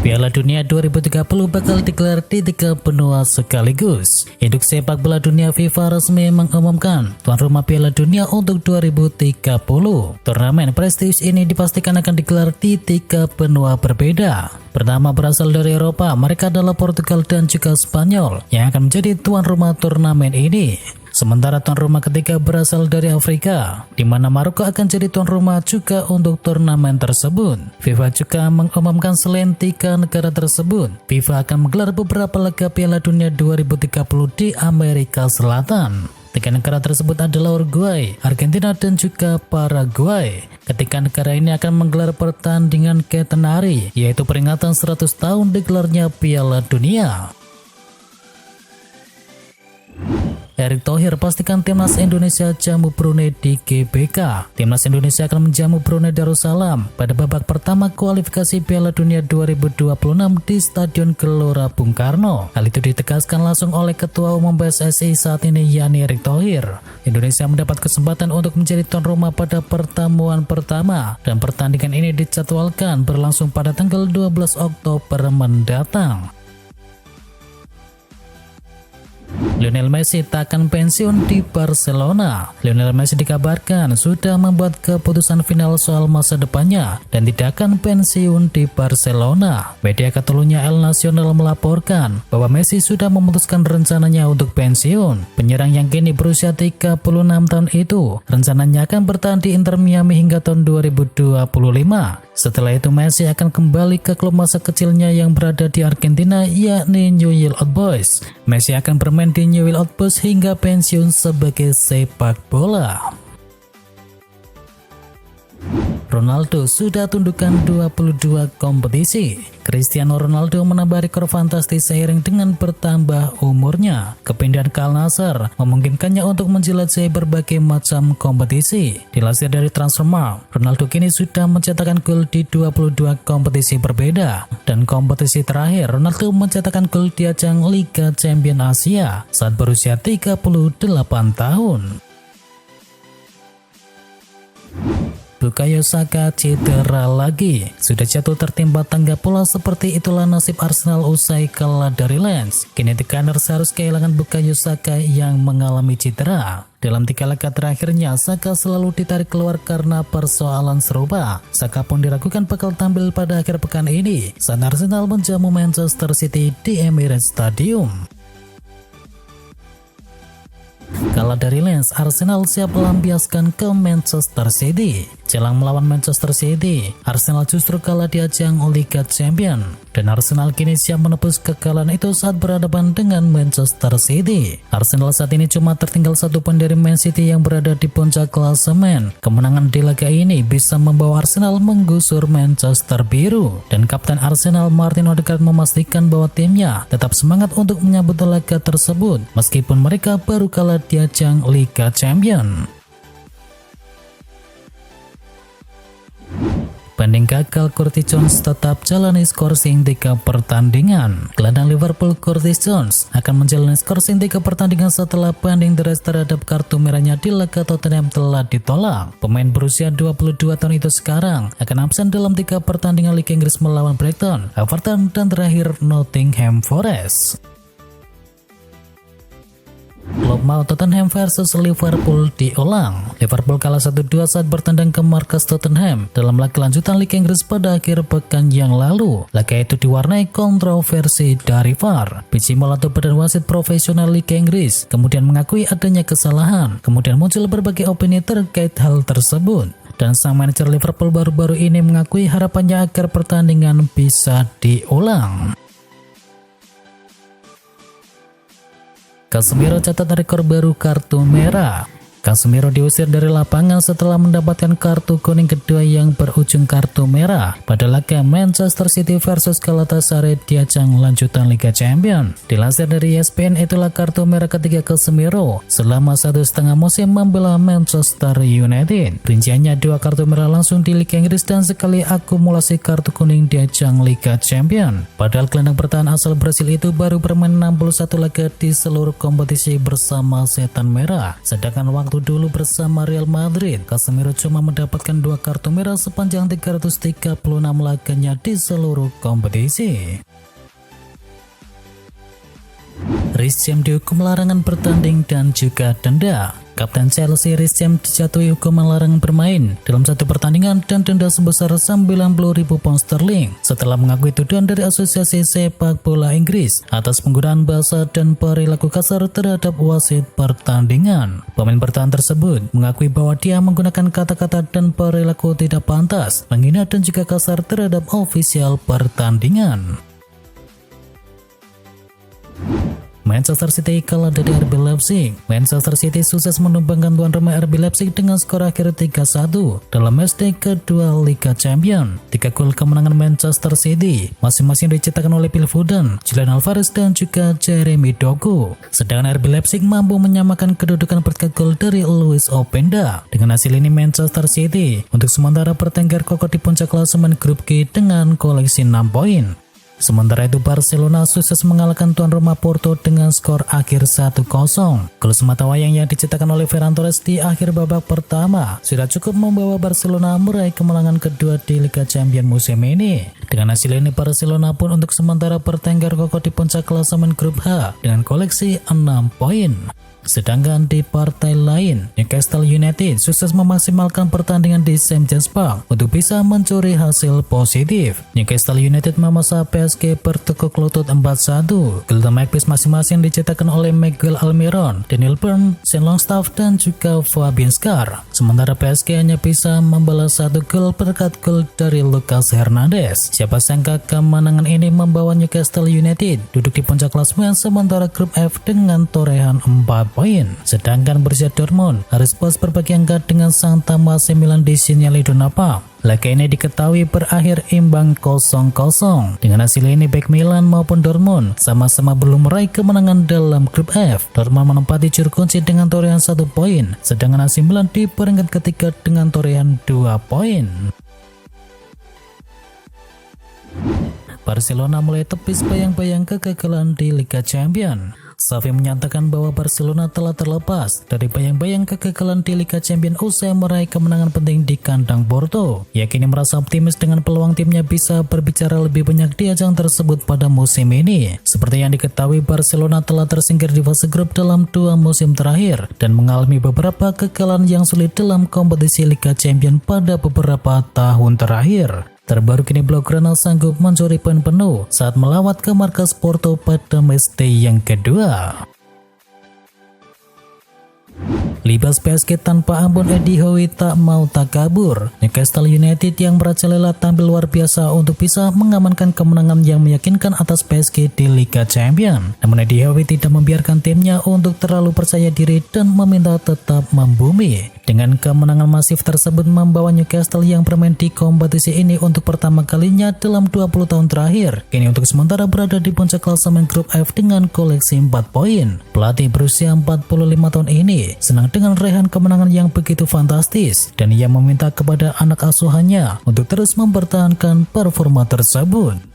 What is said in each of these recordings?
Piala Dunia 2030 bakal digelar di 3 benua sekaligus. Induk sepak bola dunia FIFA resmi mengumumkan tuan rumah Piala Dunia untuk 2030. Turnamen prestisius ini dipastikan akan digelar di 3 benua berbeda. Pertama berasal dari Eropa, mereka adalah Portugal dan juga Spanyol yang akan menjadi tuan rumah turnamen ini. Sementara tuan rumah ketiga berasal dari Afrika, di mana Maroko akan jadi tuan rumah juga untuk turnamen tersebut. FIFA juga mengumumkan selain 3 negara tersebut, FIFA akan menggelar beberapa laga Piala Dunia 2030 di Amerika Selatan. 3 negara tersebut adalah Uruguay, Argentina, dan juga Paraguay. Ketiga negara ini akan menggelar pertandingan Centenary, yaitu peringatan 100 tahun digelarnya Piala Dunia. Erick Thohir pastikan timnas Indonesia jamu Brunei di GBK. Timnas Indonesia akan menjamu Brunei Darussalam pada babak pertama kualifikasi Piala Dunia 2026 di Stadion Gelora Bung Karno. Hal itu ditegaskan langsung oleh Ketua Umum PSSI saat ini, yakni Erick Thohir. Indonesia mendapat kesempatan untuk menjadi tuan rumah pada pertemuan pertama, dan pertandingan ini dijadwalkan berlangsung pada tanggal 12 Oktober mendatang. Lionel Messi tak akan pensiun di Barcelona. Lionel Messi dikabarkan sudah membuat keputusan final soal masa depannya dan tidak akan pensiun di Barcelona. Media Catalunya El Nacional melaporkan bahwa Messi sudah memutuskan rencananya untuk pensiun. Penyerang yang kini berusia 36 tahun itu rencananya akan bertahan di Inter Miami hingga tahun 2025. Setelah itu Messi akan kembali ke klub masa kecilnya yang berada di Argentina, yakni Newell's Old Boys. Messi akan bermain di Newell's Old Boys hingga pensiun sebagai sepak bola. Ronaldo sudah tundukkan 22 kompetisi. Cristiano Ronaldo menambah rekor fantastis seiring dengan bertambah umurnya. Kepindahan ke Al Nassr memungkinkannya untuk menjelajahi berbagai macam kompetisi. Dilansir dari Transfermarkt, Ronaldo kini sudah mencetakkan gol di 22 kompetisi berbeda. Dan kompetisi terakhir, Ronaldo mencetakkan gol di ajang Liga Champions Asia saat berusia 38 tahun. Bukayo Saka cedera lagi. Sudah jatuh tertimpa tangga pula, seperti itulah nasib Arsenal usai kalah dari Lens. Kini The Gunners harus kehilangan Bukayo Saka yang mengalami cedera. Dalam 3 laga terakhirnya, Saka selalu ditarik keluar karena persoalan serupa. Saka pun diragukan bakal tampil pada akhir pekan ini saat Arsenal menjamu Manchester City di Emirates Stadium. Kalah dari Lens, Arsenal siap melampiaskan ke Manchester City. Jelang melawan Manchester City, Arsenal justru kalah di ajang Liga Champions. Dan Arsenal kini siap menebus kekalahan itu saat berhadapan dengan Manchester City. Arsenal saat ini cuma tertinggal 1 poin dari Man City yang berada di puncak klasemen. Kemenangan di laga ini bisa membawa Arsenal menggusur Manchester Biru. Dan Kapten Arsenal Martin Odegaard memastikan bahwa timnya tetap semangat untuk menyambut laga tersebut meskipun mereka baru kalah di ajang Liga Champions. Banding gagal, Curtis Jones tetap jalani skorsing 3 pertandingan. Gelandang Liverpool Curtis Jones akan menjalani skorsing 3 pertandingan setelah banding deres terhadap kartu merahnya di laga Tottenham telah ditolak. Pemain berusia 22 tahun itu sekarang akan absen dalam 3 pertandingan Liga Inggris melawan Brighton, Everton, dan terakhir Nottingham Forest. Klub mau Tottenham versus Liverpool diulang. Liverpool kalah 1-2 saat bertandang ke markas Tottenham dalam laga lanjutan Liga Inggris pada akhir pekan yang lalu. Laga itu diwarnai kontroversi dari VAR. Biji Molato, badan wasit profesional Liga Inggris, kemudian mengakui adanya kesalahan. Kemudian muncul berbagai opini terkait hal tersebut. Dan sang manajer Liverpool baru-baru ini mengakui harapannya agar pertandingan bisa diulang. Casemiro catat rekor baru kartu merah. Casemiro diusir dari lapangan setelah mendapatkan kartu kuning kedua yang berujung kartu merah pada laga Manchester City versus Galatasaray di ajang lanjutan Liga Champions. Dilansir dari ESPN, itulah kartu merah ketiga Casemiro selama 1,5 musim membela Manchester United. Rinciannya 2 kartu merah langsung di Liga Inggris dan sekali akumulasi kartu kuning di ajang Liga Champions. Padahal gelandang bertahan asal Brasil itu baru bermain 61 laga di seluruh kompetisi bersama Setan Merah, sedangkan waktu waktu dulu bersama Real Madrid, Casemiro cuma mendapatkan 2 kartu merah sepanjang 336 laganya di seluruh kompetisi. Reece James dihukum larangan bertanding dan juga denda. Kapten Chelsea Reece James dijatuhi hukuman larangan bermain dalam satu pertandingan dan denda sebesar 90.000 pound sterling setelah mengakui tuduhan dari Asosiasi Sepak Bola Inggris atas penggunaan bahasa dan perilaku kasar terhadap wasit pertandingan. Pemain bertahan tersebut mengakui bahwa dia menggunakan kata-kata dan perilaku tidak pantas, menghina dan juga kasar terhadap ofisial pertandingan. Manchester City kalah dari RB Leipzig. Manchester City sukses menumbangkan tuan rumah RB Leipzig dengan skor akhir 3-1 dalam matchday kedua Liga Champions. 3 gol kemenangan Manchester City masing-masing dicetakkan oleh Phil Foden, Julian Alvarez dan juga Jeremy Doku. Sedangkan RB Leipzig mampu menyamakan kedudukan berkat gol dari Luis Openda. Dengan hasil ini Manchester City untuk sementara bertengger kokoh di puncak klasemen grup G dengan koleksi 6 poin. Sementara itu Barcelona sukses mengalahkan tuan rumah Porto dengan skor akhir 1-0. Gol sematawayang yang dicetakkan oleh Ferran Torres di akhir babak pertama sudah cukup membawa Barcelona meraih kemenangan kedua di Liga Champions musim ini. Dengan hasil ini Barcelona pun untuk sementara bertengger kokoh di puncak klasemen grup H dengan koleksi 6 poin. Sedangkan di partai lain, Newcastle United sukses memaksimalkan pertandingan di St. James Park untuk bisa mencuri hasil positif. Newcastle United memaksa PSG bertekuk lutut 4-1. Gol Magpies masing-masing dicetakkan oleh Miguel Almiron, Daniel Burn, Sean Longstaff dan juga Fabian Schär. Sementara PSG hanya bisa membalas 1 gol berkat gol dari Lucas Hernandez. Siapa sangka kemenangan ini membawa Newcastle United duduk di puncak klasemen sementara grup F dengan torehan 4 poin. Sedangkan Borussia Dortmund harus puas berbagi angka dengan sang tamu AC Milan di Signal Iduna Park. Laga ini diketahui berakhir imbang 0-0. Dengan hasil ini baik Milan maupun Dortmund sama-sama belum meraih kemenangan dalam grup F. Dortmund menempati juru kunci dengan torehan 1 poin, sedangkan AC Milan di peringkat ketiga dengan torehan 2 poin. Barcelona mulai tepis bayang-bayang kegagalan di Liga Champions. Xavi menyatakan bahwa Barcelona telah terlepas dari bayang-bayang kegagalan di Liga Champions usai meraih kemenangan penting di kandang Porto. Ia kini merasa optimis dengan peluang timnya bisa berbicara lebih banyak di ajang tersebut pada musim ini. Seperti yang diketahui, Barcelona telah tersingkir di fase grup dalam 2 musim terakhir dan mengalami beberapa kekalahan yang sulit dalam kompetisi Liga Champions pada beberapa tahun terakhir. Terbaru kini Blaugrana sanggup mencuri poin penuh saat melawat ke markas Porto pada matchday yang kedua. Libas PSG tanpa ampun, Eddie Howe tak mau takabur. Newcastle United yang merajalela tampil luar biasa untuk bisa mengamankan kemenangan yang meyakinkan atas PSG di Liga Champions. Namun Eddie Howe tidak membiarkan timnya untuk terlalu percaya diri dan meminta tetap membumi. Dengan kemenangan masif tersebut membawa Newcastle yang bermain di kompetisi ini untuk pertama kalinya dalam 20 tahun terakhir kini untuk sementara berada di puncak klasemen grup F dengan koleksi 4 poin. Pelatih berusia 45 tahun ini senang dengan raihan kemenangan yang begitu fantastis dan ia meminta kepada anak asuhannya untuk terus mempertahankan performa tersebut.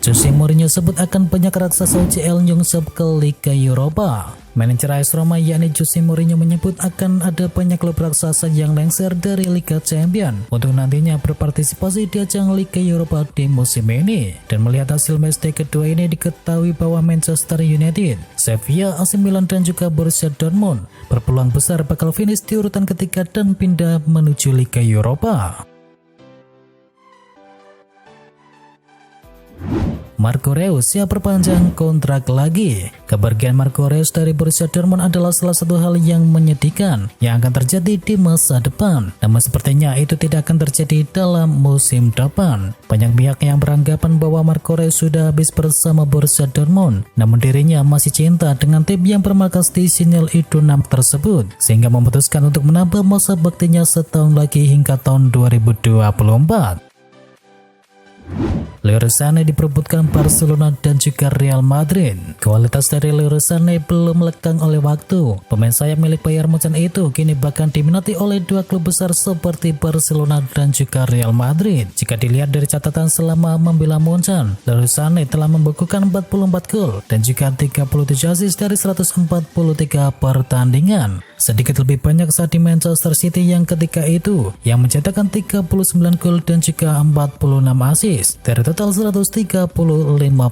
Jose Mourinho sebut akan banyak raksasa UCL nyungsep ke Liga Eropa. Manajer AS Roma yakni Jose Mourinho menyebut akan ada banyak klub raksasa yang lengser dari Liga Champions untuk nantinya berpartisipasi di ajang Liga Eropa di musim ini. Dan melihat hasil matchday kedua ini diketahui bahwa Manchester United, Sevilla, AC Milan dan juga Borussia Dortmund berpeluang besar bakal finish di urutan ketiga dan pindah menuju Liga Eropa. Marco Reus siap perpanjang kontrak lagi. Kepergian Marco Reus dari Borussia Dortmund adalah salah satu hal yang menyedihkan yang akan terjadi di masa depan. Namun sepertinya itu tidak akan terjadi dalam musim depan. Banyak pihak yang beranggapan bahwa Marco Reus sudah habis bersama Borussia Dortmund, namun dirinya masih cinta dengan tim yang bermarkas di Signal Iduna tersebut, sehingga memutuskan untuk menambah masa baktinya setahun lagi hingga tahun 2024. Leroy Sané diperebutkan Barcelona dan juga Real Madrid. Kualitas dari Leroy Sané belum lekang oleh waktu. Pemain sayap milik Bayern Munchen itu kini bahkan diminati oleh dua klub besar seperti Barcelona dan juga Real Madrid. Jika dilihat dari catatan selama membela Munchen, Leroy Sané telah membukukan 44 gol dan juga 37 assist dari 143 pertandingan. Sedikit lebih banyak saat di Manchester City yang ketika itu yang mencetakkan 39 gol dan juga 46 assist dari total 135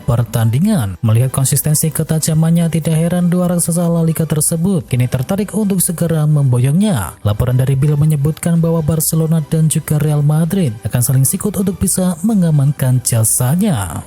pertandingan. Melihat konsistensi ketajamannya, tidak heran dua raksasa La Liga tersebut kini tertarik untuk segera memboyongnya. Laporan dari Bill menyebutkan bahwa Barcelona dan juga Real Madrid akan saling sikut untuk bisa mengamankan jasanya.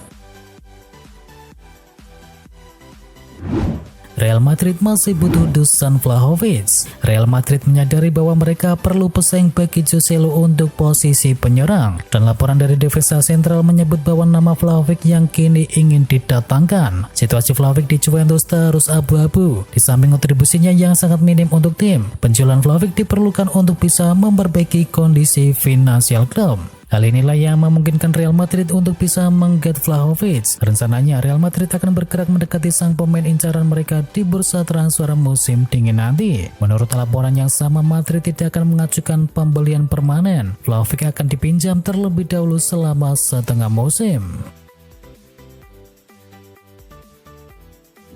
Real Madrid masih butuh Dusan Vlahovic. Real Madrid menyadari bahwa mereka perlu pesaing bagi Joselu untuk posisi penyerang, dan laporan dari Defensa Sentral menyebut bahwa nama Vlahovic yang kini ingin didatangkan. Situasi Vlahovic di Juventus terus abu-abu. Di samping kontribusinya yang sangat minim untuk tim, penjualan Vlahovic diperlukan untuk bisa memperbaiki kondisi finansial klub. Hal inilah yang memungkinkan Real Madrid untuk bisa mengget Vlahovic. Rencananya Real Madrid akan bergerak mendekati sang pemain incaran mereka di bursa transfer musim dingin nanti. Menurut laporan yang sama, Madrid tidak akan mengajukan pembelian permanen. Vlahovic akan dipinjam terlebih dahulu selama setengah musim.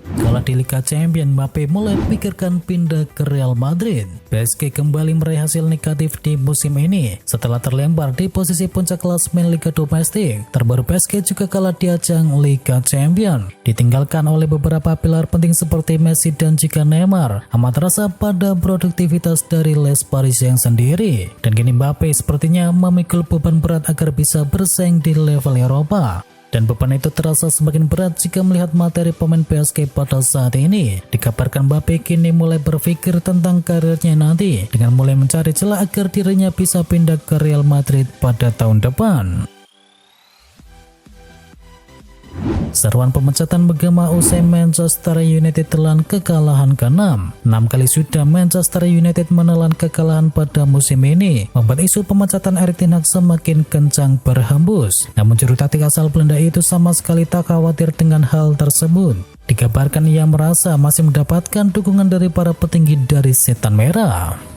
Kalah di Liga Champions, Mbappe mulai pikirkan pindah ke Real Madrid. PSG kembali meraih hasil negatif di musim ini setelah terlempar di posisi puncak klasemen Liga domestik. Terbaru PSG juga kalah di ajang Liga Champions, ditinggalkan oleh beberapa pilar penting seperti Messi dan juga Neymar. Amat terasa pada produktivitas dari Les Parisien sendiri, dan kini Mbappe sepertinya memikul beban berat agar bisa bersaing di level Eropa. Dan beban itu terasa semakin berat jika melihat materi pemain PSG pada saat ini. Dikabarkan Mbappe kini mulai berpikir tentang karirnya nanti dengan mulai mencari celah agar dirinya bisa pindah ke Real Madrid pada tahun depan. Seruan pemecatan bergema usai Manchester United telan kekalahan ke-6. 6 kali sudah Manchester United menelan kekalahan pada musim ini, membuat isu pemecatan Erik ten Hag semakin kencang berhembus. Namun juru taktik asal Belanda itu sama sekali tak khawatir dengan hal tersebut. Dikabarkan ia merasa masih mendapatkan dukungan dari para petinggi dari Setan Merah.